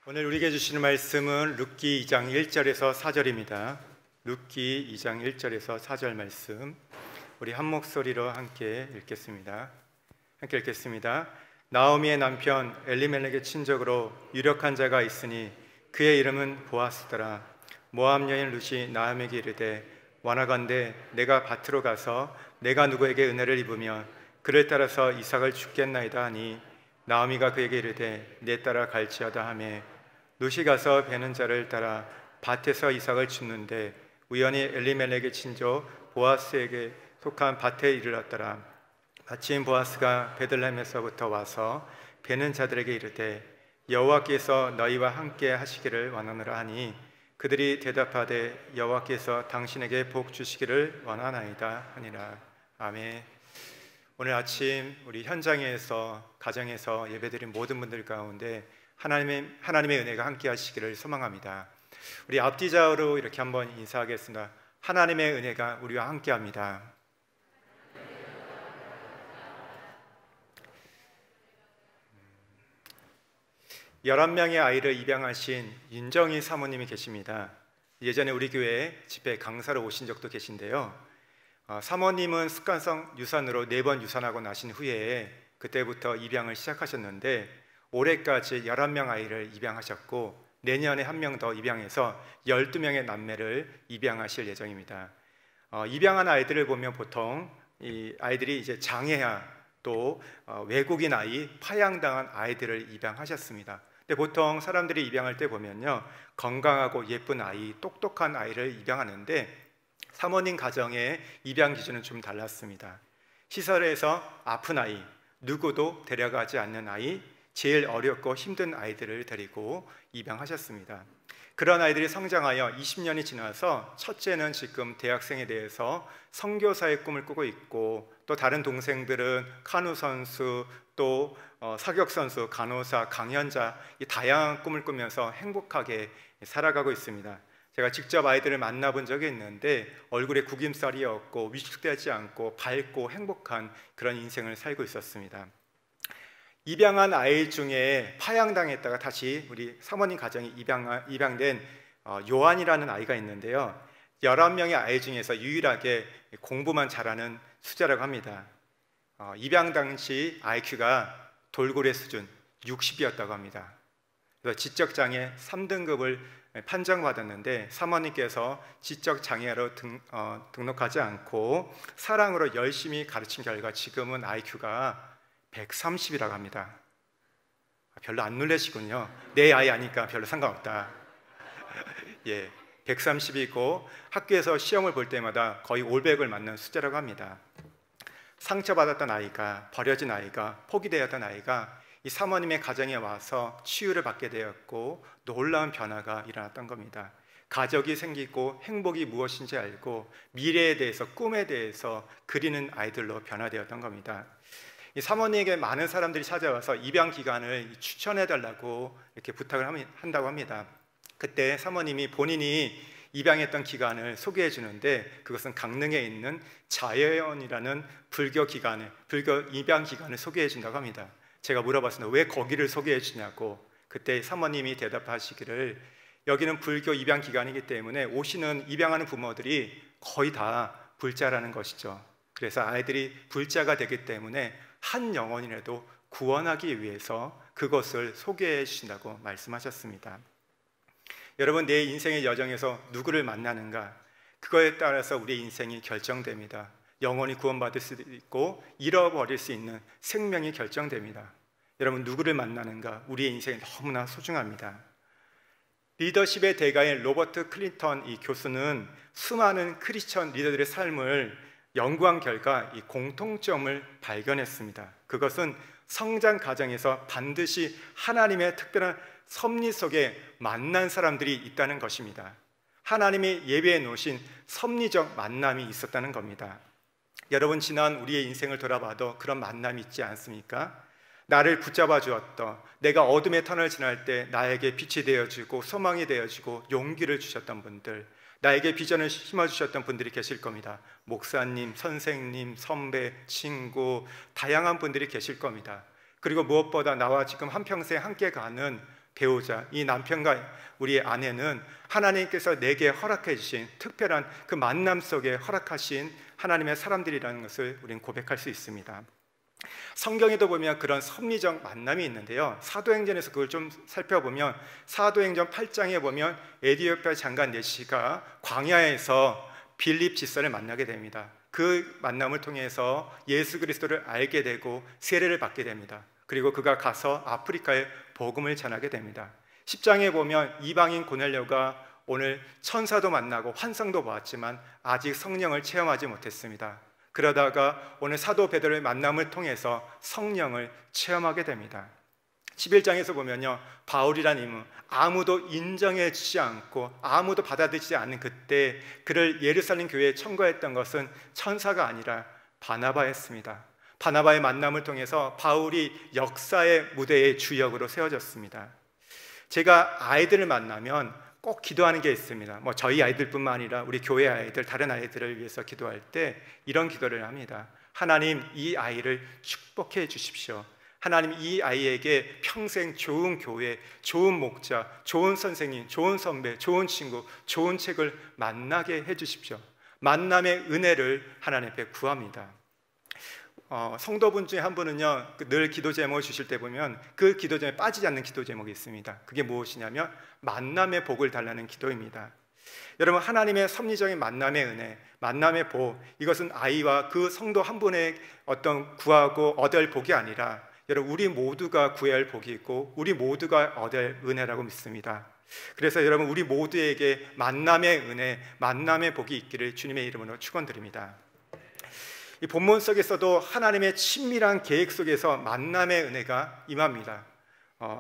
오늘 우리에게 주시는 말씀은 룻기 2장 1절에서 4절입니다. 룻기 2장 1절에서 4절 말씀, 우리 한 목소리로 함께 읽겠습니다. 나오미의 남편 엘리멜렉의 친족으로 유력한 자가 있으니 그의 이름은 보아스더라. 모압 여인 룻이 나아미에게 이르되, 원하건대 내가 밭으로 가서 내가 누구에게 은혜를 입으면 그를 따라서 이삭을 죽겠나이다 하니, 나오미가 그에게 이르되, 내 따라 갈지어다 하매 룻이 가서 베는 자를 따라 밭에서 이삭을 줍는데 우연히 엘리멜렉의 친족 보아스에게 속한 밭에 이르렀더라. 마침 보아스가 베들레헴에서부터 와서 베는 자들에게 이르되, 여호와께서 너희와 함께 하시기를 원하노라 하니, 그들이 대답하되 여호와께서 당신에게 복 주시기를 원하나이다 하니라. 아멘. 오늘 아침 우리 현장에서, 가정에서 예배드린 모든 분들 가운데 하나님의 은혜가 함께 하시기를 소망합니다. 우리 앞뒤좌우로 이렇게 한번 인사하겠습니다. 하나님의 은혜가 우리와 함께 합니다. 열한 명의 아이를 입양하신 윤정희 사모님이 계십니다. 예전에 우리 교회에 집회 강사로 오신 적도 계신데요. 사모님은 습관성 유산으로 4번 유산하고 나신 후에 그때부터 입양을 시작하셨는데, 올해까지 11명 아이를 입양하셨고 내년에 1명 더 입양해서 12명의 남매를 입양하실 예정입니다. 입양한 아이들을 보면 보통 이 아이들이 이제 장애아, 또 외국인 아이, 파양당한 아이들을 입양하셨습니다. 근데 보통 사람들이 입양할 때 보면요, 건강하고 예쁜 아이, 똑똑한 아이를 입양하는데 사모님 가정의 입양 기준은 좀 달랐습니다. 시설에서 아픈 아이, 누구도 데려가지 않는 아이, 제일 어렵고 힘든 아이들을 데리고 입양하셨습니다. 그런 아이들이 성장하여 20년이 지나서 첫째는 지금 대학생에 대해서 선교사의 꿈을 꾸고 있고, 또 다른 동생들은 카누 선수, 또 사격 선수, 간호사, 강연자, 이 다양한 꿈을 꾸면서 행복하게 살아가고 있습니다. 제가 직접 아이들을 만나본 적이 있는데 얼굴에 구김살이 없고 위축되지 않고 밝고 행복한 그런 인생을 살고 있었습니다. 입양한 아이 중에 파양당했다가 다시 우리 사모님 가정에 입양된 요한이라는 아이가 있는데요, 11명의 아이 중에서 유일하게 공부만 잘하는 수자라고 합니다. 입양 당시 IQ가 돌고래 수준 60이었다고 합니다. 그래서 지적장애 3등급을 판정받았는데 사모님께서 지적장애로 등록하지 않고 사랑으로 열심히 가르친 결과 지금은 IQ가 130이라고 합니다. 별로 안 놀라시군요. 내 아이 아니까 별로 상관없다. 예, 130이고 학교에서 시험을 볼 때마다 거의 올백을 맞는 숫자라고 합니다. 상처받았던 아이가, 버려진 아이가, 포기되었던 아이가 이 사모님의 가정에 와서 치유를 받게 되었고 놀라운 변화가 일어났던 겁니다. 가족이 생기고 행복이 무엇인지 알고 미래에 대해서, 꿈에 대해서 그리는 아이들로 변화되었던 겁니다. 이 사모님에게 많은 사람들이 찾아와서 입양 기간을 추천해달라고 이렇게 부탁을 한다고 합니다. 그때 사모님이 본인이 입양했던 기간을 소개해 주는데, 그것은 강릉에 있는 자여원이라는 불교 입양 기간을 소개해 준다고 합니다. 제가 물어봤습니다. 왜 거기를 소개해 주냐고. 그때 사모님이 대답하시기를, 여기는 불교 입양 기간이기 때문에 오시는 입양하는 부모들이 거의 다 불자라는 것이죠. 그래서 아이들이 불자가 되기 때문에 한 영혼이라도 구원하기 위해서 그것을 소개해 주신다고 말씀하셨습니다. 여러분, 내 인생의 여정에서 누구를 만나는가, 그거에 따라서 우리의 인생이 결정됩니다. 영혼이 구원받을 수도 있고 잃어버릴 수 있는 생명이 결정됩니다. 여러분, 누구를 만나는가, 우리의 인생이 너무나 소중합니다. 리더십의 대가인 로버트 클린턴 이 교수는 수많은 크리스천 리더들의 삶을 연구한 결과 이 공통점을 발견했습니다. 그것은 성장 과정에서 반드시 하나님의 특별한 섭리 속에 만난 사람들이 있다는 것입니다. 하나님이 예비해 놓으신 섭리적 만남이 있었다는 겁니다. 여러분, 지난 우리의 인생을 돌아봐도 그런 만남이 있지 않습니까? 나를 붙잡아 주었던, 내가 어둠의 터널을 지날 때 나에게 빛이 되어주고 소망이 되어주고 용기를 주셨던 분들, 나에게 비전을 심어주셨던 분들이 계실 겁니다. 목사님, 선생님, 선배, 친구, 다양한 분들이 계실 겁니다. 그리고 무엇보다 나와 지금 한평생 함께 가는 배우자, 이 남편과 우리의 아내는 하나님께서 내게 허락해 주신 특별한 그 만남 속에 허락하신 하나님의 사람들이라는 것을 우리는 고백할 수 있습니다. 성경에도 보면 그런 섭리적 만남이 있는데요, 사도행전에서 그걸 좀 살펴보면 사도행전 8장에 보면 에디오피아 장관 네시가 광야에서 빌립 지사를 만나게 됩니다. 그 만남을 통해서 예수 그리스도를 알게 되고 세례를 받게 됩니다. 그리고 그가 가서 아프리카에 복음을 전하게 됩니다. 10장에 보면 이방인 고넬료가 오늘 천사도 만나고 환상도 보았지만 아직 성령을 체험하지 못했습니다. 그러다가 오늘 사도 베드로의 만남을 통해서 성령을 체험하게 됩니다. 11장에서 보면요, 바울이라는 인물, 아무도 인정해 주지 않고 아무도 받아들이지 않는 그때 그를 예루살렘 교회에 청구했던 것은 천사가 아니라 바나바였습니다. 바나바의 만남을 통해서 바울이 역사의 무대의 주역으로 세워졌습니다. 제가 아이들을 만나면 꼭 기도하는 게 있습니다. 저희 아이들뿐만 아니라 우리 교회 아이들, 다른 아이들을 위해서 기도할 때 이런 기도를 합니다. 하나님, 이 아이를 축복해 주십시오. 하나님, 이 아이에게 평생 좋은 교회, 좋은 목자, 좋은 선생님, 좋은 선배, 좋은 친구, 좋은 책을 만나게 해 주십시오. 만남의 은혜를 하나님 앞에 구합니다. 성도분 중에 한 분은요, 늘 기도 제목을 주실 때 보면 그 기도 제목에 빠지지 않는 기도 제목이 있습니다. 그게 무엇이냐면 만남의 복을 달라는 기도입니다. 여러분, 하나님의 섭리적인 만남의 은혜, 만남의 복, 이것은 아이와 그 성도 한 분의 어떤 구하고 얻을 복이 아니라 여러분, 우리 모두가 구해야 할 복이 있고 우리 모두가 얻을 은혜라고 믿습니다. 그래서 여러분, 우리 모두에게 만남의 은혜, 만남의 복이 있기를 주님의 이름으로 축원드립니다. 이 본문 속에서도 하나님의 친밀한 계획 속에서 만남의 은혜가 임합니다.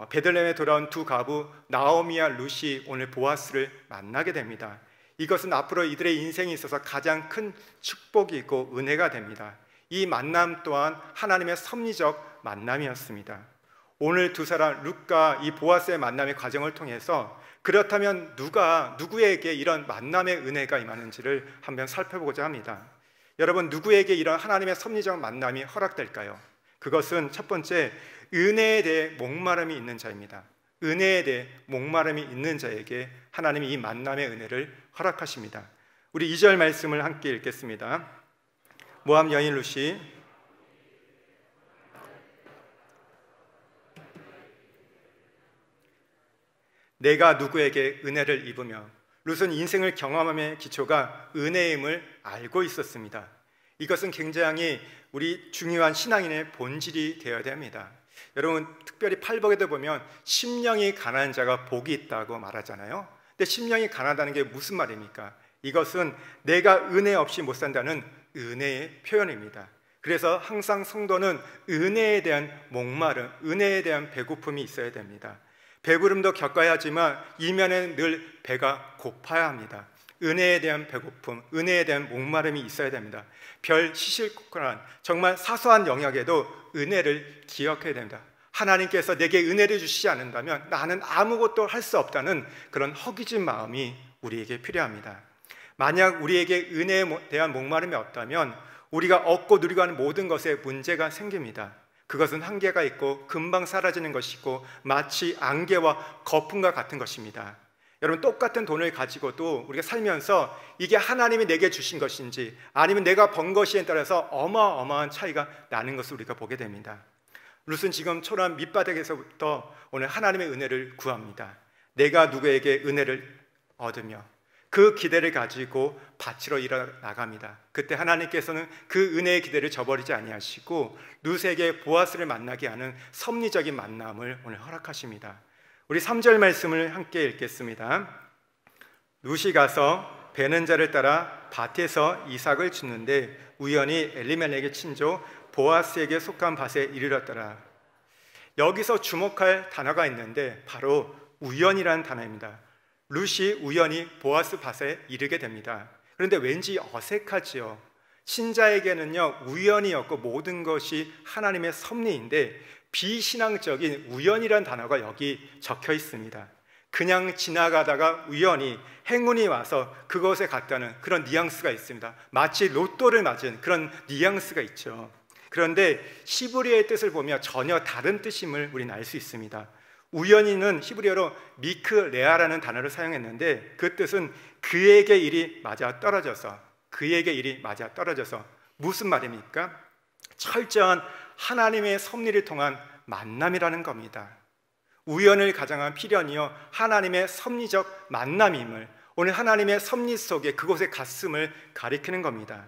베들레헴에 돌아온 두 과부 나오미와 룻이 오늘 보아스를 만나게 됩니다. 이것은 앞으로 이들의 인생에 있어서 가장 큰 축복이 있고 은혜가 됩니다. 이 만남 또한 하나님의 섭리적 만남이었습니다. 오늘 두 사람 룻과 이 보아스의 만남의 과정을 통해서 그렇다면 누구에게 이런 만남의 은혜가 임하는지를 한번 살펴보고자 합니다. 여러분, 누구에게 이런 하나님의 섭리적 만남이 허락될까요? 그것은 첫 번째, 은혜에 대해 목마름이 있는 자입니다. 은혜에 대해 목마름이 있는 자에게 하나님이 이 만남의 은혜를 허락하십니다. 우리 2절 말씀을 함께 읽겠습니다. 모압 여인 룻이 내가 누구에게 은혜를 입으며, 룻은 인생을 경험함의 기초가 은혜임을 알고 있었습니다. 이것은 굉장히 우리 중요한 신앙인의 본질이 되어야 됩니다. 여러분, 특별히 팔복에도 보면 심령이 가난한 자가 복이 있다고 말하잖아요. 근데 심령이 가난하다는 게 무슨 말입니까? 이것은 내가 은혜 없이 못 산다는 은혜의 표현입니다. 그래서 항상 성도는 은혜에 대한 목마름, 은혜에 대한 배고픔이 있어야 됩니다. 배부름도 겪어야 하지만 이면에는 늘 배가 고파야 합니다. 은혜에 대한 배고픔, 은혜에 대한 목마름이 있어야 됩니다. 별 시실국한 정말 사소한 영역에도 은혜를 기억해야 됩니다. 하나님께서 내게 은혜를 주시지 않는다면 나는 아무것도 할 수 없다는 그런 허기진 마음이 우리에게 필요합니다. 만약 우리에게 은혜에 대한 목마름이 없다면 우리가 얻고 누리고 하는 모든 것에 문제가 생깁니다. 그것은 한계가 있고 금방 사라지는 것이고 마치 안개와 거품과 같은 것입니다. 여러분, 똑같은 돈을 가지고도 우리가 살면서 이게 하나님이 내게 주신 것인지 아니면 내가 번 것이에 따라서 어마어마한 차이가 나는 것을 우리가 보게 됩니다. 룻은 지금 초라한 밑바닥에서부터 오늘 하나님의 은혜를 구합니다. 내가 누구에게 은혜를 얻으며 그 기대를 가지고 밭으로 일어나갑니다. 그때 하나님께서는 그 은혜의 기대를 저버리지 아니하시고 룻에게 보아스를 만나게 하는 섭리적인 만남을 오늘 허락하십니다. 우리 3절 말씀을 함께 읽겠습니다. 룻이 가서 베는 자를 따라 밭에서 이삭을 줍는데 우연히 엘리멜렉의 친조 보아스에게 속한 밭에 이르렀더라. 여기서 주목할 단어가 있는데 바로 우연이라는 단어입니다. 룻이 우연히 보아스 밭에 이르게 됩니다. 그런데 왠지 어색하지요. 신자에게는요, 우연이었고 모든 것이 하나님의 섭리인데 비신앙적인 우연이라는 단어가 여기 적혀 있습니다. 그냥 지나가다가 우연히 행운이 와서 그것에 갔다는 그런 뉘앙스가 있습니다. 마치 로또를 맞은 그런 뉘앙스가 있죠. 그런데 시브리의 뜻을 보면 전혀 다른 뜻임을 우리는 알 수 있습니다. 우연히는 히브리어로 미크레아라는 단어를 사용했는데 그 뜻은 그에게 일이 맞아 떨어져서, 그에게 일이 맞아 떨어져서. 무슨 말입니까? 철저한 하나님의 섭리를 통한 만남이라는 겁니다. 우연을 가장한 필연이요 하나님의 섭리적 만남임을, 오늘 하나님의 섭리 속에 그곳에 갔음을 가리키는 겁니다.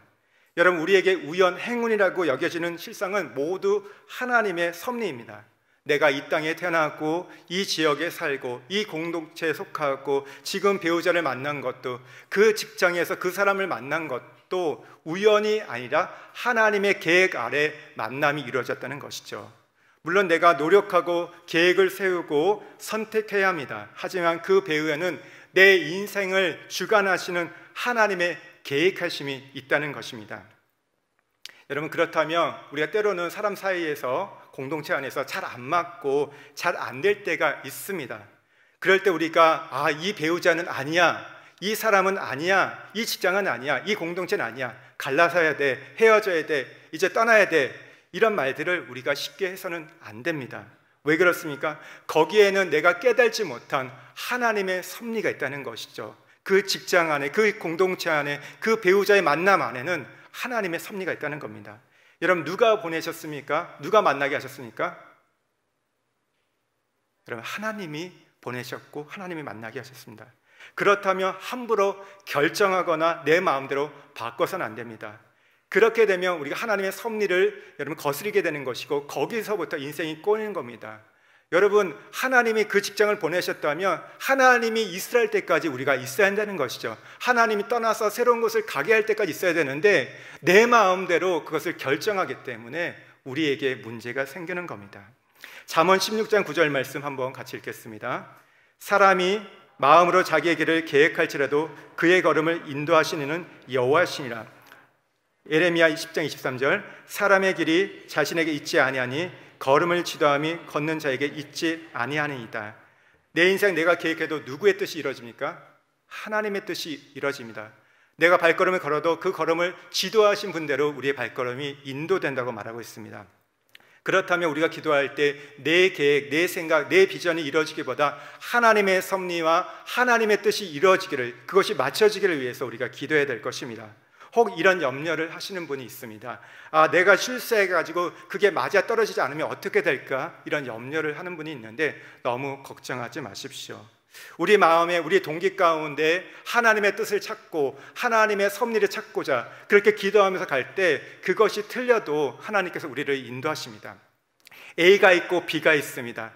여러분, 우리에게 우연, 행운이라고 여겨지는 실상은 모두 하나님의 섭리입니다. 내가 이 땅에 태어나고 이 지역에 살고 이 공동체에 속하고 지금 배우자를 만난 것도, 그 직장에서 그 사람을 만난 것도 우연이 아니라 하나님의 계획 아래 만남이 이루어졌다는 것이죠. 물론 내가 노력하고 계획을 세우고 선택해야 합니다. 하지만 그 배후에는 내 인생을 주관하시는 하나님의 계획하심이 있다는 것입니다. 여러분, 그렇다면 우리가 때로는 사람 사이에서, 공동체 안에서 잘 안 맞고 잘 안 될 때가 있습니다. 그럴 때 우리가 이 배우자는 아니야, 이 사람은 아니야, 이 직장은 아니야, 이 공동체는 아니야, 갈라서야 돼, 헤어져야 돼, 이제 떠나야 돼, 이런 말들을 우리가 쉽게 해서는 안 됩니다. 왜 그렇습니까? 거기에는 내가 깨달지 못한 하나님의 섭리가 있다는 것이죠. 그 직장 안에, 그 공동체 안에, 그 배우자의 만남 안에는 하나님의 섭리가 있다는 겁니다. 여러분, 누가 보내셨습니까? 누가 만나게 하셨습니까? 여러분, 하나님이 보내셨고 하나님이 만나게 하셨습니다. 그렇다면 함부로 결정하거나 내 마음대로 바꿔서는 안 됩니다. 그렇게 되면 우리가 하나님의 섭리를 여러분 거스르게 되는 것이고, 거기서부터 인생이 꼬이는 겁니다. 여러분, 하나님이 그 직장을 보내셨다면 하나님이 이스라엘 때까지 우리가 있어야 한다는 것이죠. 하나님이 떠나서 새로운 곳을 가게 할 때까지 있어야 되는데 내 마음대로 그것을 결정하기 때문에 우리에게 문제가 생기는 겁니다. 잠언 16장 9절 말씀 한번 같이 읽겠습니다. 사람이 마음으로 자기의 길을 계획할지라도 그의 걸음을 인도하시는 이는 여호와시니라. 예레미야 10장 23절, 사람의 길이 자신에게 있지 아니하니 걸음을 지도함이 걷는 자에게 있지 아니하니이다. 내 인생 내가 계획해도 누구의 뜻이 이루어집니까? 하나님의 뜻이 이루어집니다. 내가 발걸음을 걸어도 그 걸음을 지도하신 분대로 우리의 발걸음이 인도된다고 말하고 있습니다. 그렇다면 우리가 기도할 때 내 계획, 내 생각, 내 비전이 이루어지기보다 하나님의 섭리와 하나님의 뜻이 이루어지기를, 그것이 맞춰지기를 위해서 우리가 기도해야 될 것입니다. 혹 이런 염려를 하시는 분이 있습니다. 내가 실수해가지고 그게 맞아 떨어지지 않으면 어떻게 될까? 이런 염려를 하는 분이 있는데 너무 걱정하지 마십시오. 우리 마음에, 우리 동기 가운데 하나님의 뜻을 찾고 하나님의 섭리를 찾고자 그렇게 기도하면서 갈 때 그것이 틀려도 하나님께서 우리를 인도하십니다. A가 있고 B가 있습니다.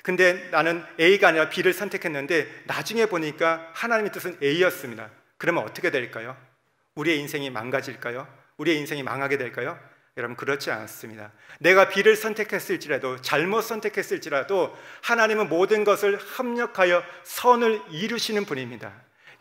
근데 나는 A가 아니라 B를 선택했는데 나중에 보니까 하나님의 뜻은 A였습니다. 그러면 어떻게 될까요? 우리의 인생이 망가질까요? 우리의 인생이 망하게 될까요? 여러분, 그렇지 않습니다. 내가 B를 선택했을지라도, 잘못 선택했을지라도 하나님은 모든 것을 합력하여 선을 이루시는 분입니다.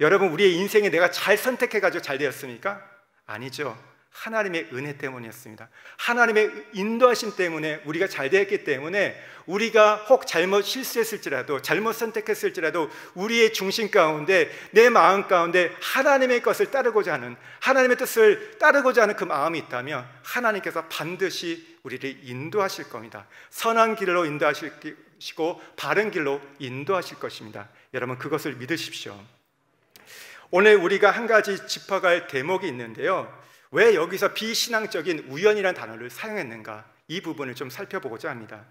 여러분, 우리의 인생이 내가 잘 선택해가지고 잘 되었습니까? 아니죠. 하나님의 은혜 때문이었습니다. 하나님의 인도하심 때문에 우리가 잘 되었기 때문에, 우리가 혹 잘못 실수했을지라도, 잘못 선택했을지라도 우리의 중심 가운데, 내 마음 가운데 하나님의 것을 따르고자 하는, 하나님의 뜻을 따르고자 하는 그 마음이 있다면 하나님께서 반드시 우리를 인도하실 겁니다. 선한 길로 인도하시고 바른 길로 인도하실 것입니다. 여러분, 그것을 믿으십시오. 오늘 우리가 한 가지 짚어갈 대목이 있는데요, 왜 여기서 비신앙적인 우연이라는 단어를 사용했는가, 이 부분을 좀 살펴보고자 합니다.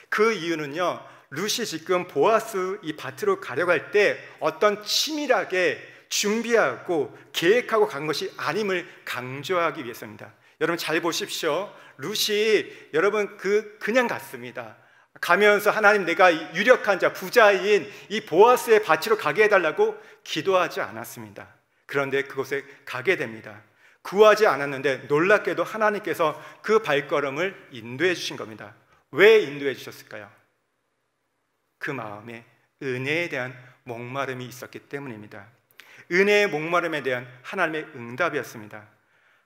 그 이유는요, 룻이 지금 보아스 이 밭으로 가려고 할 때 어떤 치밀하게 준비하고 계획하고 간 것이 아님을 강조하기 위해서입니다. 여러분, 잘 보십시오. 룻이 여러분 그냥 갔습니다. 가면서 하나님, 내가 유력한 자, 부자인 이 보아스의 밭으로 가게 해달라고 기도하지 않았습니다. 그런데 그곳에 가게 됩니다. 구하지 않았는데 놀랍게도 하나님께서 그 발걸음을 인도해 주신 겁니다. 왜 인도해 주셨을까요? 그 마음에 은혜에 대한 목마름이 있었기 때문입니다. 은혜의 목마름에 대한 하나님의 응답이었습니다.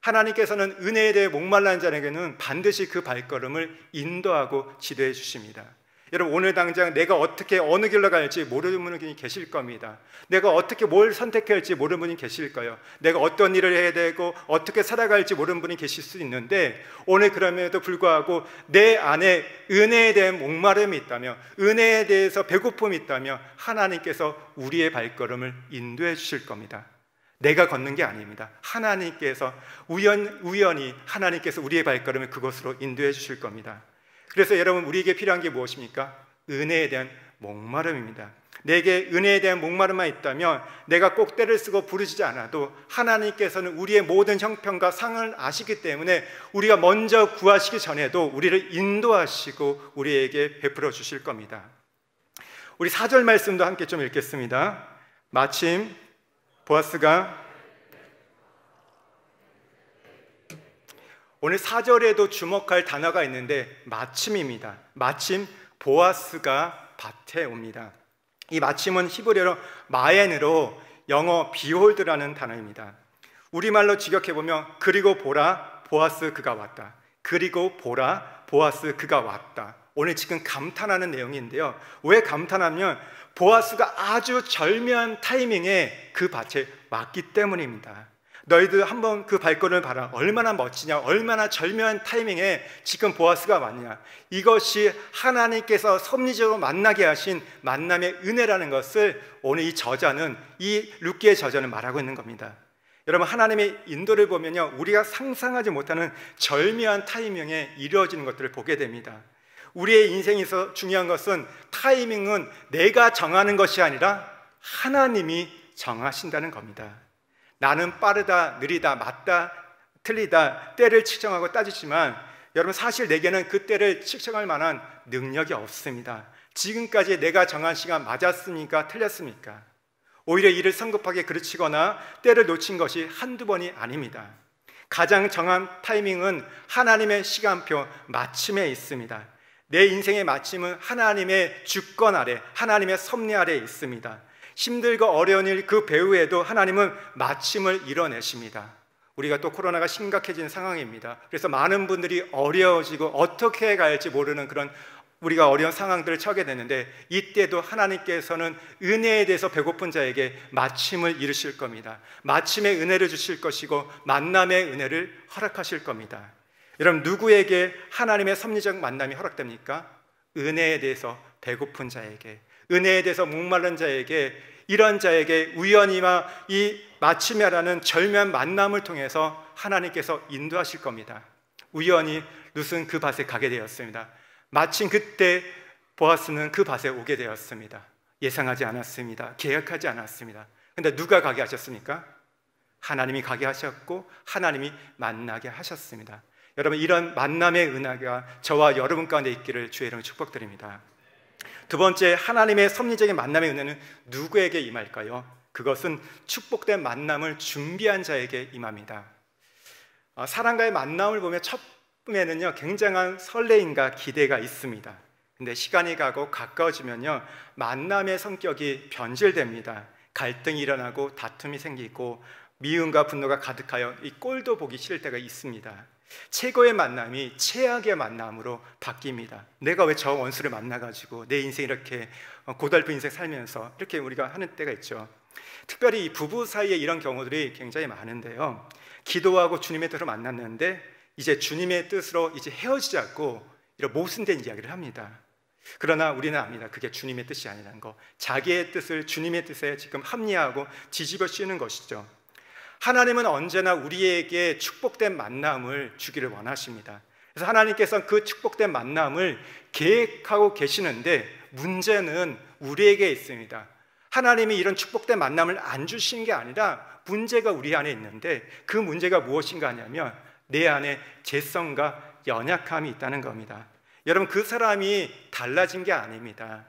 하나님께서는 은혜에 대해 목말라는 자에게는 반드시 그 발걸음을 인도하고 지도해 주십니다. 여러분, 오늘 당장 내가 어떻게 어느 길로 갈지 모르는 분이 계실 겁니다. 내가 어떻게 뭘 선택해야 할지 모르는 분이 계실 거예요. 내가 어떤 일을 해야 되고 어떻게 살아갈지 모르는 분이 계실 수 있는데, 오늘 그럼에도 불구하고 내 안에 은혜에 대한 목마름이 있다며, 은혜에 대해서 배고픔이 있다며 하나님께서 우리의 발걸음을 인도해 주실 겁니다. 내가 걷는 게 아닙니다. 하나님께서 우연히 하나님께서 우리의 발걸음을 그곳으로 인도해 주실 겁니다. 그래서 여러분, 우리에게 필요한 게 무엇입니까? 은혜에 대한 목마름입니다. 내게 은혜에 대한 목마름만 있다면 내가 꼭 때를 쓰고 부르짖지 않아도 하나님께서는 우리의 모든 형편과 상을 아시기 때문에 우리가 먼저 구하시기 전에도 우리를 인도하시고 우리에게 베풀어 주실 겁니다. 우리 4절 말씀도 함께 좀 읽겠습니다. 마침 보아스가, 오늘 4절에도 주목할 단어가 있는데 마침입니다. 마침 보아스가 밭에 옵니다. 이 마침은 히브리어로 마엔으로 영어 behold라는 단어입니다. 우리말로 직역해보면 그리고 보라 보아스 그가 왔다. 그리고 보라 보아스 그가 왔다. 오늘 지금 감탄하는 내용인데요. 왜 감탄하면 보아스가 아주 절묘한 타이밍에 그 밭에 왔기 때문입니다. 너희들 한번 그 발걸음을 봐라. 얼마나 멋지냐, 얼마나 절묘한 타이밍에 지금 보아스가 왔냐. 이것이 하나님께서 섭리적으로 만나게 하신 만남의 은혜라는 것을 오늘 이 저자는, 이 룻기의 저자는 말하고 있는 겁니다. 여러분, 하나님의 인도를 보면요, 우리가 상상하지 못하는 절묘한 타이밍에 이루어지는 것들을 보게 됩니다. 우리의 인생에서 중요한 것은 타이밍은 내가 정하는 것이 아니라 하나님이 정하신다는 겁니다. 나는 빠르다, 느리다, 맞다, 틀리다, 때를 측정하고 따지지만 여러분, 사실 내게는 그 때를 측정할 만한 능력이 없습니다. 지금까지 내가 정한 시간 맞았습니까? 틀렸습니까? 오히려 이를 성급하게 그르치거나 때를 놓친 것이 한두 번이 아닙니다. 가장 정한 타이밍은 하나님의 시간표 마침에 있습니다. 내 인생의 마침은 하나님의 주권 아래, 하나님의 섭리 아래 있습니다. 힘들고 어려운 일 그 배후에도 하나님은 마침을 이뤄내십니다. 우리가 또 코로나가 심각해진 상황입니다. 그래서 많은 분들이 어려워지고 어떻게 해야 할지 모르는 그런 우리가 어려운 상황들을 처하게 되는데, 이때도 하나님께서는 은혜에 대해서 배고픈 자에게 마침을 이루실 겁니다. 마침의 은혜를 주실 것이고 만남의 은혜를 허락하실 겁니다. 여러분, 누구에게 하나님의 섭리적 만남이 허락됩니까? 은혜에 대해서 배고픈 자에게, 은혜에 대해서 목마른 자에게, 이런 자에게 우연히나 이 마침이라는 절묘한 만남을 통해서 하나님께서 인도하실 겁니다. 우연히 룻은 그 밭에 가게 되었습니다. 마침 그때 보아스는 그 밭에 오게 되었습니다. 예상하지 않았습니다. 계획하지 않았습니다. 그런데 누가 가게 하셨습니까? 하나님이 가게 하셨고 하나님이 만나게 하셨습니다. 여러분, 이런 만남의 은혜가 저와 여러분 가운데 있기를 주의 이름으로 축복드립니다. 두 번째, 하나님의 섭리적인 만남의 은혜는 누구에게 임할까요? 그것은 축복된 만남을 준비한 자에게 임합니다. 사람과의 만남을 보면 처음에는요, 굉장한 설레임과 기대가 있습니다. 근데 시간이 가고 가까워지면요, 만남의 성격이 변질됩니다. 갈등이 일어나고 다툼이 생기고 미움과 분노가 가득하여 이 꼴도 보기 싫을 때가 있습니다. 최고의 만남이 최악의 만남으로 바뀝니다. 내가 왜 저 원수를 만나가지고 내 인생 이렇게 고달픈 인생 살면서 이렇게 우리가 하는 때가 있죠. 특별히 이 부부 사이에 이런 경우들이 굉장히 많은데요, 기도하고 주님의 뜻으로 만났는데 이제 주님의 뜻으로 이제 헤어지자고 이런 모순된 이야기를 합니다. 그러나 우리는 압니다. 그게 주님의 뜻이 아니라는 거. 자기의 뜻을 주님의 뜻에 지금 합리화하고 뒤집어 씌우는 것이죠. 하나님은 언제나 우리에게 축복된 만남을 주기를 원하십니다. 그래서 하나님께서는 그 축복된 만남을 계획하고 계시는데, 문제는 우리에게 있습니다. 하나님이 이런 축복된 만남을 안 주시는 게 아니라 문제가 우리 안에 있는데, 그 문제가 무엇인가 하냐면 내 안에 죄성과 연약함이 있다는 겁니다. 여러분, 그 사람이 달라진 게 아닙니다.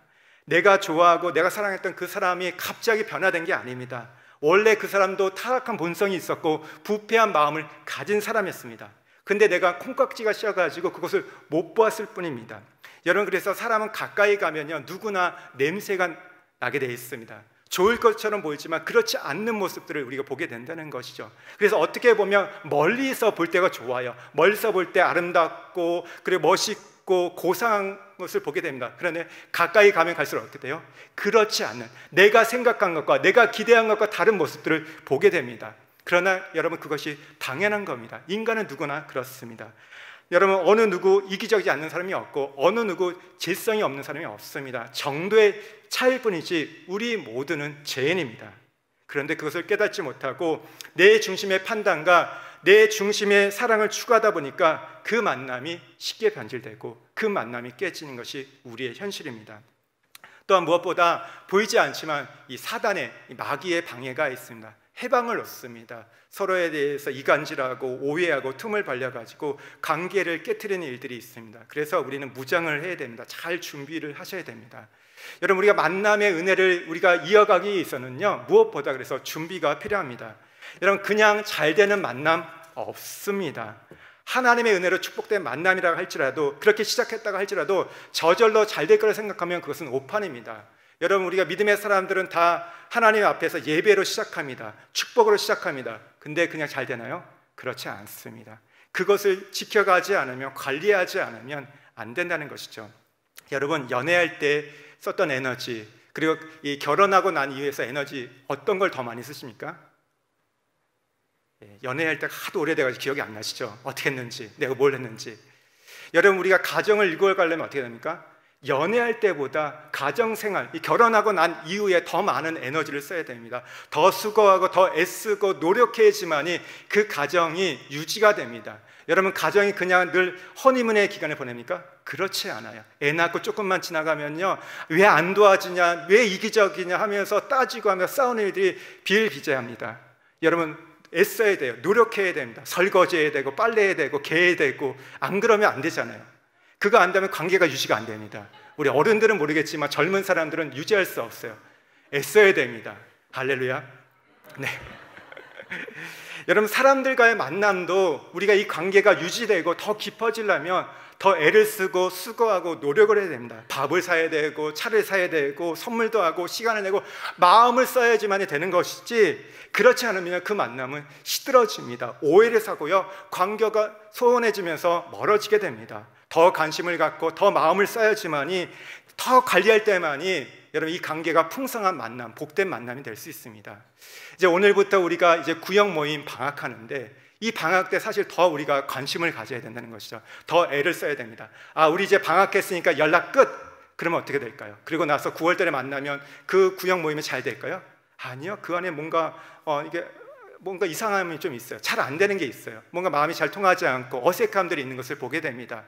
내가 좋아하고 내가 사랑했던 그 사람이 갑자기 변화된 게 아닙니다. 원래 그 사람도 타락한 본성이 있었고 부패한 마음을 가진 사람이었습니다. 근데 내가 콩깍지가 씌어가지고 그것을 못 보았을 뿐입니다. 여러분, 그래서 사람은 가까이 가면요, 누구나 냄새가 나게 되어 있습니다. 좋을 것처럼 보이지만 그렇지 않는 모습들을 우리가 보게 된다는 것이죠. 그래서 어떻게 보면 멀리서 볼 때가 좋아요. 멀리서 볼 때 아름답고 그리고 멋있고 어둡고 고상한 것을 보게 됩니다. 그런데 가까이 가면 갈수록 어떻게 돼요? 그렇지 않은, 내가 생각한 것과 내가 기대한 것과 다른 모습들을 보게 됩니다. 그러나 여러분, 그것이 당연한 겁니다. 인간은 누구나 그렇습니다. 여러분, 어느 누구 이기적이지 않는 사람이 없고 어느 누구 질성이 없는 사람이 없습니다. 정도의 차이일 뿐이지 우리 모두는 죄인입니다. 그런데 그것을 깨닫지 못하고 내 중심의 판단과 내 중심의 사랑을 추구하다 보니까 그 만남이 쉽게 변질되고 그 만남이 깨지는 것이 우리의 현실입니다. 또한 무엇보다 보이지 않지만 이 사단의, 이 마귀의 방해가 있습니다. 해방을 얻습니다. 서로에 대해서 이간질하고 오해하고 틈을 벌려가지고 관계를 깨트리는 일들이 있습니다. 그래서 우리는 무장을 해야 됩니다. 잘 준비를 하셔야 됩니다. 여러분, 우리가 만남의 은혜를 우리가 이어가기 위해서는요, 무엇보다 그래서 준비가 필요합니다. 여러분, 그냥 잘 되는 만남 없습니다. 하나님의 은혜로 축복된 만남이라고 할지라도, 그렇게 시작했다고 할지라도 저절로 잘 될 거라 생각하면 그것은 오판입니다. 여러분, 우리가 믿음의 사람들은 다 하나님 앞에서 예배로 시작합니다. 축복으로 시작합니다. 근데 그냥 잘 되나요? 그렇지 않습니다. 그것을 지켜가지 않으면, 관리하지 않으면 안 된다는 것이죠. 여러분, 연애할 때 썼던 에너지, 그리고 이 결혼하고 난 이후에서 에너지, 어떤 걸 더 많이 쓰십니까? 연애할 때 하도 오래돼가지고 기억이 안 나시죠? 어떻게 했는지, 내가 뭘 했는지. 여러분, 우리가 가정을 이끌어가려면 어떻게 됩니까? 연애할 때보다 가정생활, 결혼하고 난 이후에 더 많은 에너지를 써야 됩니다. 더 수고하고 더 애쓰고 노력해야지만이 그 가정이 유지가 됩니다. 여러분, 가정이 그냥 늘 허니문의 기간을 보냅니까? 그렇지 않아요. 애 낳고 조금만 지나가면요, 왜 안 도와주냐, 왜 이기적이냐 하면서 따지고 하며 싸우는 일들이 비일비재합니다. 여러분, 애써야 돼요. 노력해야 됩니다. 설거지해야 되고 빨래해야 되고 개해야 되고, 안 그러면 안 되잖아요. 그거 안 되면 관계가 유지가 안 됩니다. 우리 어른들은 모르겠지만 젊은 사람들은 유지할 수 없어요. 애써야 됩니다. 할렐루야. 네. 여러분, 사람들과의 만남도 우리가 이 관계가 유지되고 더 깊어지려면 더 애를 쓰고 수고하고 노력을 해야 됩니다. 밥을 사야 되고 차를 사야 되고 선물도 하고 시간을 내고 마음을 써야지만이 되는 것이지, 그렇지 않으면 그 만남은 시들어집니다. 오해를 사고요, 관계가 소원해지면서 멀어지게 됩니다. 더 관심을 갖고 더 마음을 써야지만이, 더 관리할 때만이 여러분 이 관계가 풍성한 만남, 복된 만남이 될 수 있습니다. 이제 오늘부터 우리가 이제 구역 모임 방학하는데, 이 방학 때 사실 더 우리가 관심을 가져야 된다는 것이죠. 더 애를 써야 됩니다. 아, 우리 이제 방학했으니까 연락 끝! 그러면 어떻게 될까요? 그리고 나서 9월 달에 만나면 그 구역 모임이 잘 될까요? 아니요. 그 안에 뭔가 뭔가 이상함이 좀 있어요. 잘 안 되는 게 있어요. 뭔가 마음이 잘 통하지 않고 어색함들이 있는 것을 보게 됩니다.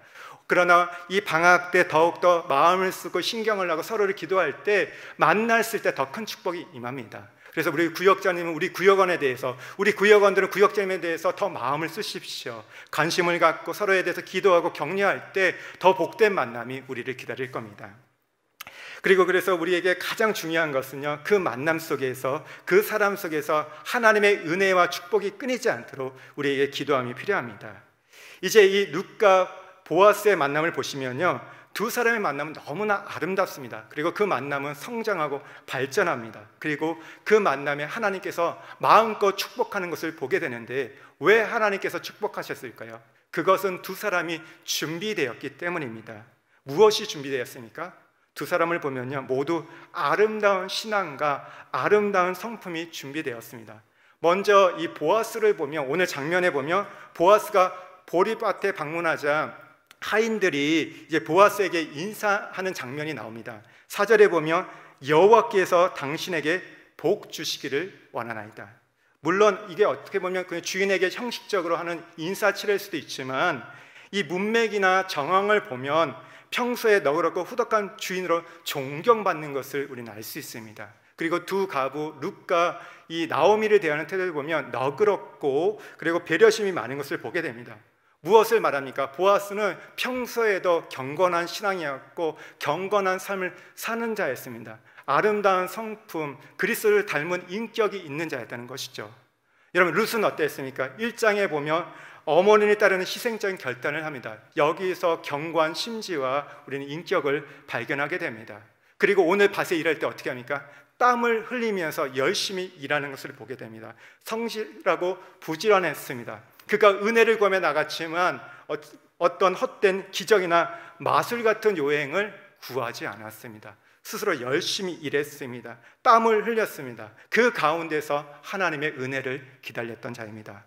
그러나 이 방학 때 더욱더 마음을 쓰고 신경을 하고 서로를 기도할 때, 만났을 때 더 큰 축복이 임합니다. 그래서 우리 구역장님은 우리 구역원에 대해서, 우리 구역원들은 구역장님에 대해서 더 마음을 쓰십시오. 관심을 갖고 서로에 대해서 기도하고 격려할 때 더 복된 만남이 우리를 기다릴 겁니다. 그리고 그래서 우리에게 가장 중요한 것은요, 그 만남 속에서, 그 사람 속에서 하나님의 은혜와 축복이 끊이지 않도록 우리에게 기도함이 필요합니다. 이제 이 룻과 보아스의 만남을 보시면요, 두 사람의 만남은 너무나 아름답습니다. 그리고 그 만남은 성장하고 발전합니다. 그리고 그 만남에 하나님께서 마음껏 축복하는 것을 보게 되는데, 왜 하나님께서 축복하셨을까요? 그것은 두 사람이 준비되었기 때문입니다. 무엇이 준비되었습니까? 두 사람을 보면요, 모두 아름다운 신앙과 아름다운 성품이 준비되었습니다. 먼저 이 보아스를 보면, 오늘 장면에 보면 보아스가 보리밭에 방문하자 하인들이 이제 보아스에게 인사하는 장면이 나옵니다. 4절에 보면 여호와께서 당신에게 복 주시기를 원하나이다. 물론 이게 어떻게 보면 그냥 주인에게 형식적으로 하는 인사치레일 수도 있지만, 이 문맥이나 정황을 보면 평소에 너그럽고 후덕한 주인으로 존경받는 것을 우리는 알 수 있습니다. 그리고 두 가부 룻과 이 나오미를 대하는 태도를 보면 너그럽고 그리고 배려심이 많은 것을 보게 됩니다. 무엇을 말합니까? 보아스는 평소에도 경건한 신앙이었고 경건한 삶을 사는 자였습니다. 아름다운 성품, 그리스도를 닮은 인격이 있는 자였다는 것이죠. 여러분, 룻은 어땠습니까? 1장에 보면 어머니에 따르는 희생적인 결단을 합니다. 여기서 견고한 심지와 우리는 인격을 발견하게 됩니다. 그리고 오늘 밭에 일할 때 어떻게 합니까? 땀을 흘리면서 열심히 일하는 것을 보게 됩니다. 성실하고 부지런했습니다. 그가 은혜를 구하며 나갔지만 어떤 헛된 기적이나 마술 같은 요행을 구하지 않았습니다. 스스로 열심히 일했습니다. 땀을 흘렸습니다. 그 가운데서 하나님의 은혜를 기다렸던 자입니다.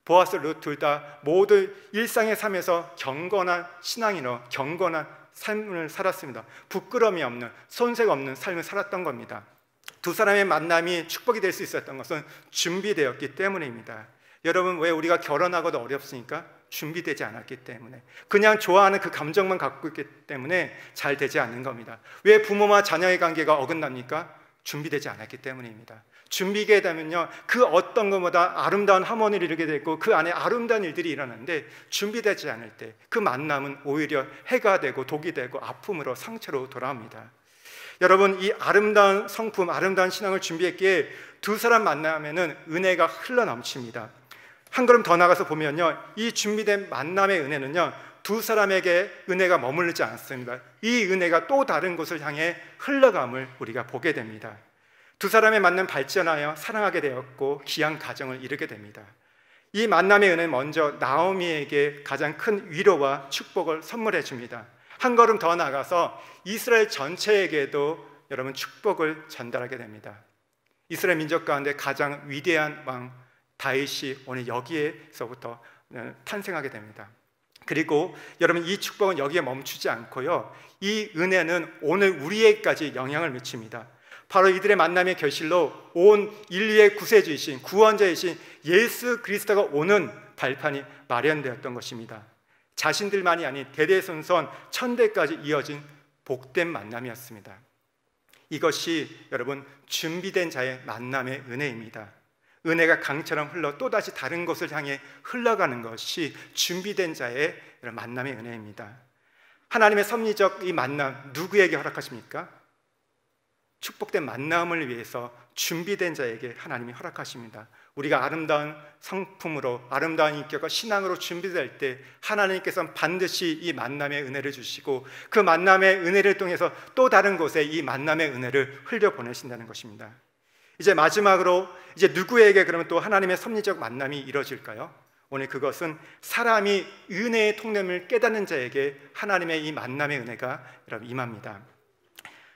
보아스, 룻 둘 다 모두 일상의 삶에서 경건한 신앙인으로 경건한 삶을 살았습니다. 부끄러움이 없는, 손색 없는 삶을 살았던 겁니다. 두 사람의 만남이 축복이 될 수 있었던 것은 준비되었기 때문입니다. 여러분, 왜 우리가 결혼하고도 어렵습니까? 준비되지 않았기 때문에, 그냥 좋아하는 그 감정만 갖고 있기 때문에 잘 되지 않는 겁니다. 왜 부모와 자녀의 관계가 어긋납니까? 준비되지 않았기 때문입니다. 준비게 되면요, 그 어떤 것보다 아름다운 하모니를 이루게 되고 그 안에 아름다운 일들이 일어나는데, 준비되지 않을 때 그 만남은 오히려 해가 되고 독이 되고 아픔으로, 상처로 돌아옵니다. 여러분, 이 아름다운 성품, 아름다운 신앙을 준비했기에 두 사람 만나면은 은혜가 흘러넘칩니다. 한 걸음 더 나가서 보면요, 이 준비된 만남의 은혜는요, 두 사람에게 은혜가 머무르지 않습니다. 이 은혜가 또 다른 곳을 향해 흘러감을 우리가 보게 됩니다. 두 사람의 만남 발전하여 사랑하게 되었고 귀한 가정을 이루게 됩니다. 이 만남의 은혜는 먼저 나오미에게 가장 큰 위로와 축복을 선물해 줍니다. 한 걸음 더 나가서 이스라엘 전체에게도 여러분 축복을 전달하게 됩니다. 이스라엘 민족 가운데 가장 위대한 왕 다윗이 오늘 여기에서부터 탄생하게 됩니다. 그리고 여러분, 이 축복은 여기에 멈추지 않고요, 이 은혜는 오늘 우리에게까지 영향을 미칩니다. 바로 이들의 만남의 결실로 온 인류의 구세주이신, 구원자이신 예수 그리스도가 오는 발판이 마련되었던 것입니다. 자신들만이 아닌 대대손손 천대까지 이어진 복된 만남이었습니다. 이것이 여러분 준비된 자의 만남의 은혜입니다. 은혜가 강처럼 흘러 또다시 다른 곳을 향해 흘러가는 것이 준비된 자의 만남의 은혜입니다. 하나님의 섭리적 이 만남, 누구에게 허락하십니까? 축복된 만남을 위해서 준비된 자에게 하나님이 허락하십니다. 우리가 아름다운 성품으로, 아름다운 인격과 신앙으로 준비될 때 하나님께서는 반드시 이 만남의 은혜를 주시고 그 만남의 은혜를 통해서 또 다른 곳에 이 만남의 은혜를 흘려보내신다는 것입니다. 이제 마지막으로, 이제 누구에게 그러면 또 하나님의 섭리적 만남이 이루어질까요? 오늘 그것은 사람이 은혜의 통념을 깨닫는 자에게 하나님의 이 만남의 은혜가 여러분 임합니다.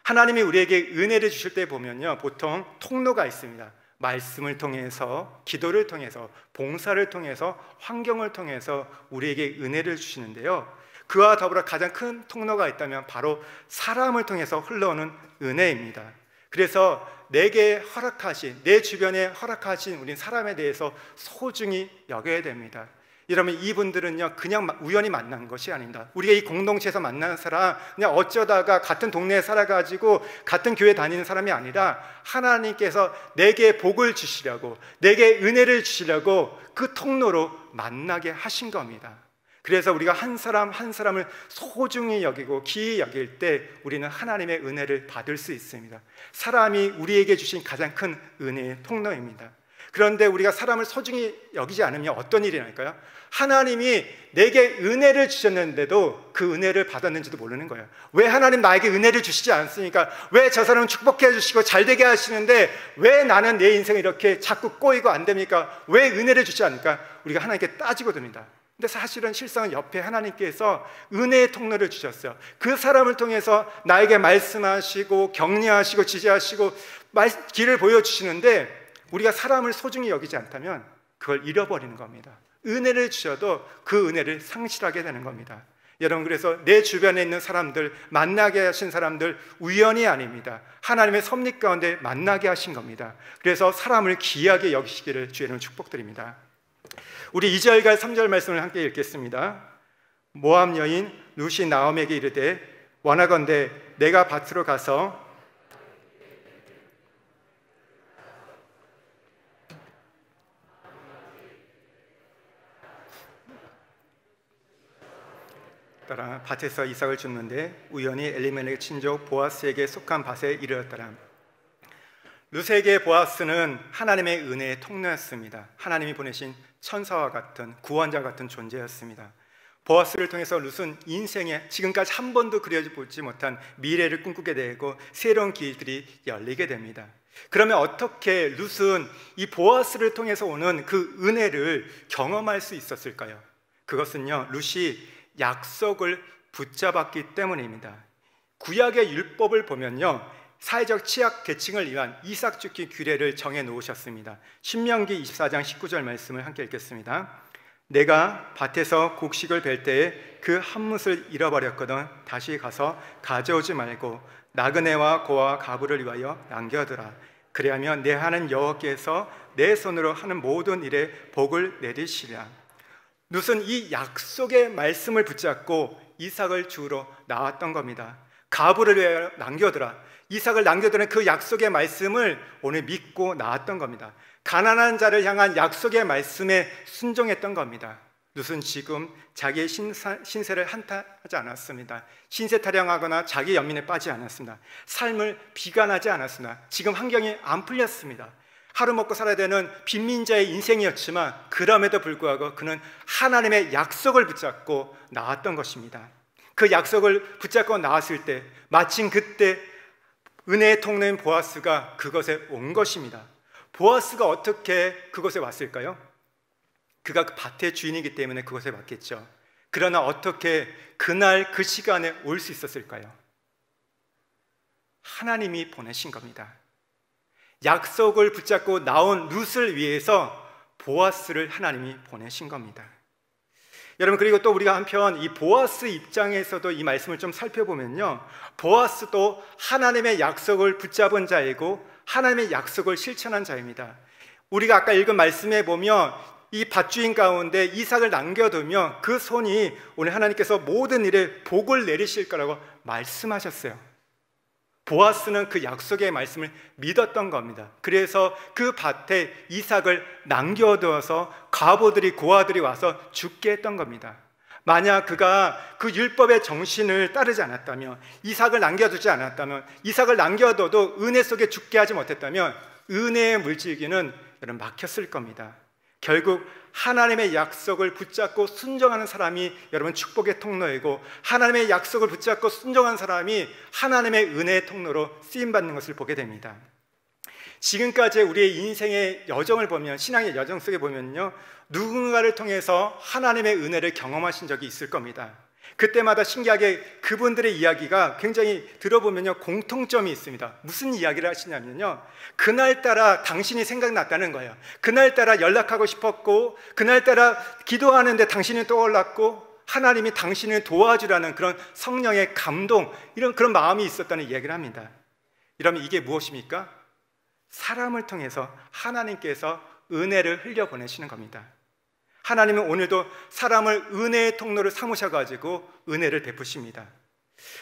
하나님이 우리에게 은혜를 주실 때 보면요, 보통 통로가 있습니다. 말씀을 통해서, 기도를 통해서, 봉사를 통해서, 환경을 통해서 우리에게 은혜를 주시는데요, 그와 더불어 가장 큰 통로가 있다면 바로 사람을 통해서 흘러오는 은혜입니다. 그래서 내게 허락하신, 내 주변에 허락하신 우리 사람에 대해서 소중히 여겨야 됩니다. 여러분, 이분들은요 그냥 우연히 만난 것이 아닙니다. 우리가 이 공동체에서 만난 사람, 그냥 어쩌다가 같은 동네에 살아가지고 같은 교회 다니는 사람이 아니라 하나님께서 내게 복을 주시려고, 내게 은혜를 주시려고 그 통로로 만나게 하신 겁니다. 그래서 우리가 한 사람 한 사람을 소중히 여기고 귀히 여길 때 우리는 하나님의 은혜를 받을 수 있습니다. 사람이 우리에게 주신 가장 큰 은혜의 통로입니다. 그런데 우리가 사람을 소중히 여기지 않으면 어떤 일이 날까요? 하나님이 내게 은혜를 주셨는데도 그 은혜를 받았는지도 모르는 거예요. 왜 하나님 나에게 은혜를 주시지 않습니까? 왜 저 사람은 축복해 주시고 잘 되게 하시는데 왜 나는 내 인생이 이렇게 자꾸 꼬이고 안 됩니까? 왜 은혜를 주지 않을까? 우리가 하나님께 따지고 듭니다. 근데 사실은 실상은 옆에 하나님께서 은혜의 통로를 주셨어요. 그 사람을 통해서 나에게 말씀하시고 격려하시고 지지하시고 길을 보여주시는데 우리가 사람을 소중히 여기지 않다면 그걸 잃어버리는 겁니다. 은혜를 주셔도 그 은혜를 상실하게 되는 겁니다. 여러분, 그래서 내 주변에 있는 사람들, 만나게 하신 사람들 우연이 아닙니다. 하나님의 섭리 가운데 만나게 하신 겁니다. 그래서 사람을 귀하게 여기시기를 주의 축복드립니다. 우리 2절과 3절 말씀을 함께 읽겠습니다. 모압 여인 룻이 나옴에게 이르되 원하건대 내가 밭으로 가서 따라 밭에서 이삭을 줍는데 우연히 엘리멜렉의 친족 보아스에게 속한 밭에 이르렀더라. 룻에게 보아스는 하나님의 은혜의 통로였습니다. 하나님이 보내신 천사와 같은 구원자 같은 존재였습니다. 보아스를 통해서 룻은 인생에 지금까지 한 번도 그려보지 못한 미래를 꿈꾸게 되고 새로운 길들이 열리게 됩니다. 그러면 어떻게 룻은 이 보아스를 통해서 오는 그 은혜를 경험할 수 있었을까요? 그것은요, 룻이 약속을 붙잡았기 때문입니다. 구약의 율법을 보면요, 사회적 취약 계층을 위한 이삭 죽기 규례를 정해 놓으셨습니다. 신명기 24장 19절 말씀을 함께 읽겠습니다. 내가 밭에서 곡식을 벨 때에 그 한 뭇을 잃어버렸거든 다시 가서 가져오지 말고 나그네와 고와 가부를 위하여 남겨두라. 그리하면 내 하나님 여호와께서 내 손으로 하는 모든 일에 복을 내리시리라. 룻은 이 약속의 말씀을 붙잡고 이삭을 주우러 나왔던 겁니다. 가부를 위하여 남겨두라. 이삭을 남겨두는 그 약속의 말씀을 오늘 믿고 나왔던 겁니다. 가난한 자를 향한 약속의 말씀에 순종했던 겁니다. 룻은 지금 자기의 신세를 한탄하지 않았습니다. 신세 타령하거나 자기 연민에 빠지지 않았습니다. 삶을 비관하지 않았습니다. 지금 환경이 안 풀렸습니다. 하루 먹고 살아야 되는 빈민자의 인생이었지만 그럼에도 불구하고 그는 하나님의 약속을 붙잡고 나왔던 것입니다. 그 약속을 붙잡고 나왔을 때 마침 그때 은혜의 통로인 보아스가 그것에 온 것입니다. 보아스가 어떻게 그곳에 왔을까요? 그가 그 밭의 주인이기 때문에 그곳에 왔겠죠. 그러나 어떻게 그날 그 시간에 올 수 있었을까요? 하나님이 보내신 겁니다. 약속을 붙잡고 나온 룻을 위해서 보아스를 하나님이 보내신 겁니다. 여러분, 그리고 또 우리가 한편 이 보아스 입장에서도 이 말씀을 좀 살펴보면요, 보아스도 하나님의 약속을 붙잡은 자이고 하나님의 약속을 실천한 자입니다. 우리가 아까 읽은 말씀에 보면 이 밭주인 가운데 이삭을 남겨두면 그 손이 오늘 하나님께서 모든 일에 복을 내리실 거라고 말씀하셨어요. 보아스는 그 약속의 말씀을 믿었던 겁니다. 그래서 그 밭에 이삭을 남겨두어서 과부들이 고아들이 와서 죽게 했던 겁니다. 만약 그가 그 율법의 정신을 따르지 않았다면, 이삭을 남겨두지 않았다면, 이삭을 남겨둬도 은혜 속에 죽게 하지 못했다면 은혜의 물줄기는 여러분 막혔을 겁니다. 결국 하나님의 약속을 붙잡고 순종하는 사람이 여러분 축복의 통로이고, 하나님의 약속을 붙잡고 순종한 사람이 하나님의 은혜의 통로로 쓰임받는 것을 보게 됩니다. 지금까지 우리의 인생의 여정을 보면, 신앙의 여정 속에 보면요, 누군가를 통해서 하나님의 은혜를 경험하신 적이 있을 겁니다. 그때마다 신기하게 그분들의 이야기가 굉장히 들어보면요, 공통점이 있습니다. 무슨 이야기를 하시냐면요, 그날따라 당신이 생각났다는 거예요. 그날따라 연락하고 싶었고, 그날따라 기도하는데 당신이 떠올랐고, 하나님이 당신을 도와주라는 그런 성령의 감동, 이런 그런 마음이 있었다는 이야기를 합니다. 이러면 이게 무엇입니까? 사람을 통해서 하나님께서 은혜를 흘려보내시는 겁니다. 하나님은 오늘도 사람을 은혜의 통로를 삼으셔가지고 은혜를 베푸십니다.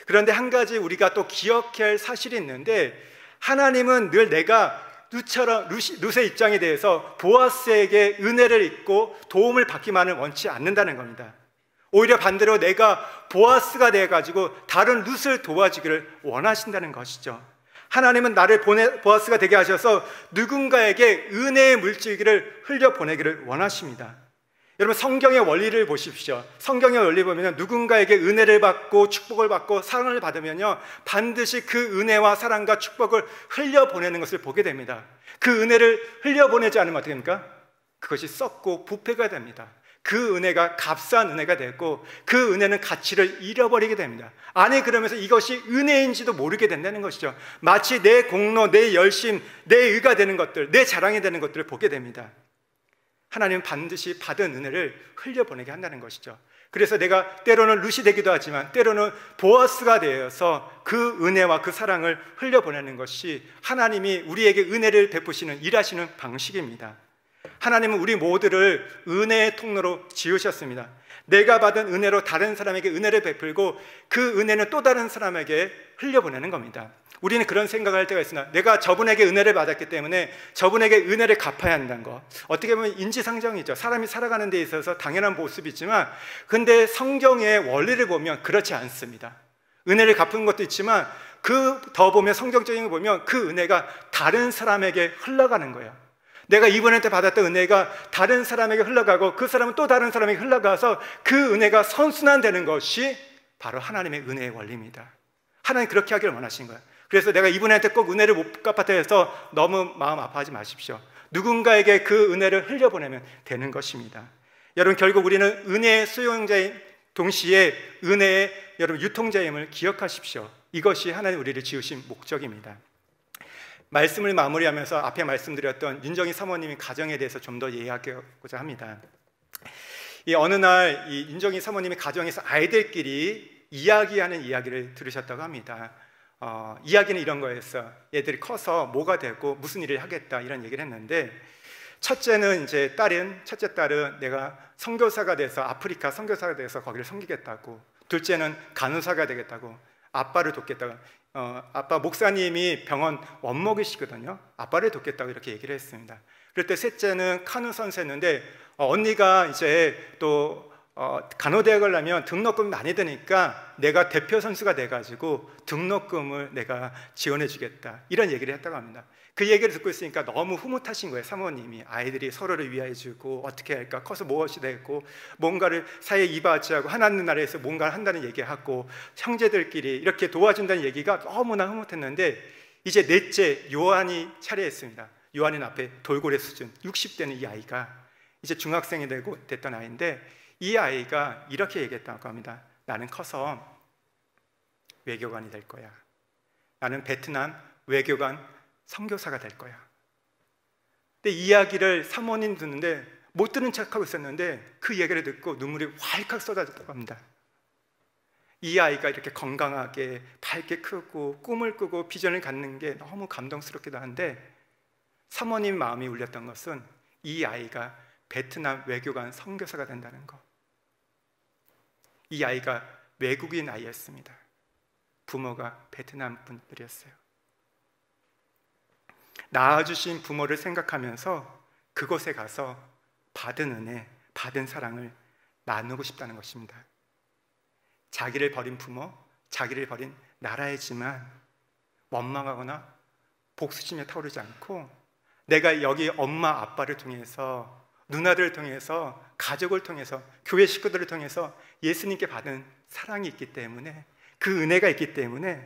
그런데 한 가지 우리가 또 기억해야 할 사실이 있는데, 하나님은 늘 내가 룻의 입장에 대해서 보아스에게 은혜를 입고 도움을 받기만을 원치 않는다는 겁니다. 오히려 반대로 내가 보아스가 되어가지고 다른 룻을 도와주기를 원하신다는 것이죠. 하나님은 나를 보아스가 되게 하셔서 누군가에게 은혜의 물줄기를 흘려보내기를 원하십니다. 여러분, 성경의 원리를 보십시오. 성경의 원리 보면 누군가에게 은혜를 받고 축복을 받고 사랑을 받으면요, 반드시 그 은혜와 사랑과 축복을 흘려보내는 것을 보게 됩니다. 그 은혜를 흘려보내지 않으면 어떻게 됩니까? 그것이 썩고 부패가 됩니다. 그 은혜가 값싼 은혜가 되고 그 은혜는 가치를 잃어버리게 됩니다. 아니, 그러면서 이것이 은혜인지도 모르게 된다는 것이죠. 마치 내 공로, 내 열심, 내 의가 되는 것들, 내 자랑이 되는 것들을 보게 됩니다. 하나님은 반드시 받은 은혜를 흘려보내게 한다는 것이죠. 그래서 내가 때로는 룻이 되기도 하지만 때로는 보아스가 되어서 그 은혜와 그 사랑을 흘려보내는 것이 하나님이 우리에게 은혜를 베푸시는, 일하시는 방식입니다. 하나님은 우리 모두를 은혜의 통로로 지으셨습니다. 내가 받은 은혜로 다른 사람에게 은혜를 베풀고 그 은혜는 또 다른 사람에게 흘려보내는 겁니다. 우리는 그런 생각을 할 때가 있으나, 내가 저분에게 은혜를 받았기 때문에 저분에게 은혜를 갚아야 한다는 거, 어떻게 보면 인지상정이죠. 사람이 살아가는 데 있어서 당연한 모습이지만, 근데 성경의 원리를 보면 그렇지 않습니다. 은혜를 갚은 것도 있지만 그 더 보면, 성경적인 거 보면 그 은혜가 다른 사람에게 흘러가는 거예요. 내가 이분한테 받았던 은혜가 다른 사람에게 흘러가고 그 사람은 또 다른 사람에게 흘러가서 그 은혜가 선순환되는 것이 바로 하나님의 은혜의 원리입니다. 하나님 그렇게 하기를 원하신 거예요. 그래서 내가 이분한테 꼭 은혜를 못 갚았다 해서 너무 마음 아파하지 마십시오. 누군가에게 그 은혜를 흘려보내면 되는 것입니다. 여러분, 결국 우리는 은혜의 수용자인 동시에 은혜의 여러분 유통자임을 기억하십시오. 이것이 하나님 우리를 지으신 목적입니다. 말씀을 마무리하면서 앞에 말씀드렸던 윤정희 사모님의 가정에 대해서 좀 더 이야기하고자 합니다. 어느 날 이 윤정희 사모님의 가정에서 아이들끼리 이야기하는 이야기를 들으셨다고 합니다. 이야기는 이런 거였어요. 얘들이 커서 뭐가 되고 무슨 일을 하겠다 이런 얘기를 했는데, 첫째 딸은 내가 선교사가 돼서 아프리카 선교사가 돼서 거기를 섬기겠다고, 둘째는 간호사가 되겠다고, 아빠를 돕겠다고, 아빠 목사님이 병원 원목이시거든요. 아빠를 돕겠다고 이렇게 얘기를 했습니다. 그럴 때 셋째는 카누 선수였는데 언니가 이제 또 간호대학을 하면 등록금이 많이 드니까 내가 대표 선수가 돼가지고 등록금을 내가 지원해 주겠다 이런 얘기를 했다고 합니다. 그 얘기를 듣고 있으니까 너무 흐뭇하신 거예요. 사모님이 아이들이 서로를 위하여 주고 어떻게 할까, 커서 무엇이 되고 뭔가를 사회에 이바지하고 하나님 나라에서 뭔가를 한다는 얘기하고 형제들끼리 이렇게 도와준다는 얘기가 너무나 흐뭇했는데, 이제 넷째 요한이 차례했습니다. 요한은 앞에 돌고래 수준 60대는 이 아이가 이제 중학생이 됐던 아이인데, 이 아이가 이렇게 얘기했다고 합니다. 나는 커서 외교관이 될 거야. 나는 베트남 외교관 선교사가 될 거야. 근데 이 이야기를 사모님 듣는데 못 들은 척하고 있었는데 그 얘기를 듣고 눈물이 활칵 쏟아졌다고 합니다. 이 아이가 이렇게 건강하게 밝게 크고 꿈을 꾸고 비전을 갖는 게 너무 감동스럽기도 한데, 사모님 마음이 울렸던 것은 이 아이가 베트남 외교관 선교사가 된다는 것. 이 아이가 외국인 아이였습니다. 부모가 베트남 분들이었어요. 낳아주신 부모를 생각하면서 그곳에 가서 받은 은혜, 받은 사랑을 나누고 싶다는 것입니다. 자기를 버린 부모, 자기를 버린 나라이지만 원망하거나 복수심에 타오르지 않고, 내가 여기 엄마 아빠를 통해서, 누나들을 통해서, 가족을 통해서, 교회 식구들을 통해서 예수님께 받은 사랑이 있기 때문에, 그 은혜가 있기 때문에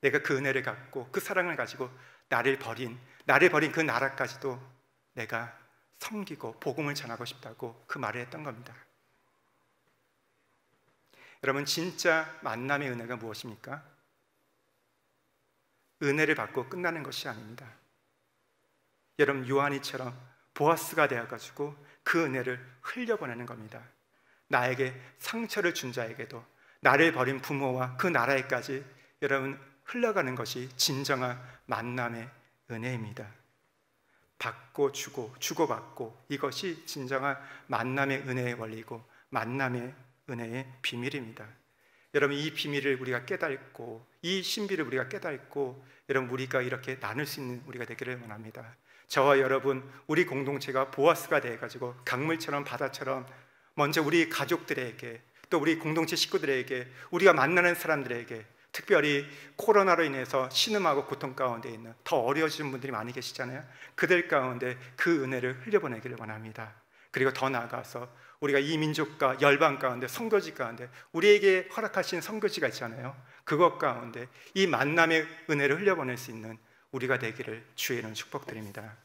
내가 그 은혜를 갖고 그 사랑을 가지고 나를 버린 그 나라까지도 내가 섬기고 복음을 전하고 싶다고 그 말을 했던 겁니다. 여러분, 진짜 만남의 은혜가 무엇입니까? 은혜를 받고 끝나는 것이 아닙니다. 여러분, 요한이처럼 보아스가 되어가지고 그 은혜를 흘려보내는 겁니다. 나에게 상처를 준 자에게도, 나를 버린 부모와 그 나라에까지 여러분 흘러가는 것이 진정한 만남의 은혜입니다. 받고 주고, 주고받고, 이것이 진정한 만남의 은혜의 원리고 만남의 은혜의 비밀입니다. 여러분, 이 비밀을 우리가 깨닫고, 이 신비를 우리가 깨닫고, 여러분 우리가 이렇게 나눌 수 있는 우리가 되기를 원합니다. 저와 여러분, 우리 공동체가 보아스가 되어가지고 강물처럼 바다처럼 먼저 우리 가족들에게, 또 우리 공동체 식구들에게, 우리가 만나는 사람들에게, 특별히 코로나로 인해서 신음하고 고통 가운데 있는 더 어려워지는 분들이 많이 계시잖아요. 그들 가운데 그 은혜를 흘려보내기를 원합니다. 그리고 더 나아가서 우리가 이 민족과 열방 가운데, 선교지 가운데 우리에게 허락하신 선교지가 있잖아요. 그것 가운데 이 만남의 은혜를 흘려보낼 수 있는 우리가 되기를 주의 이름으로 축복드립니다.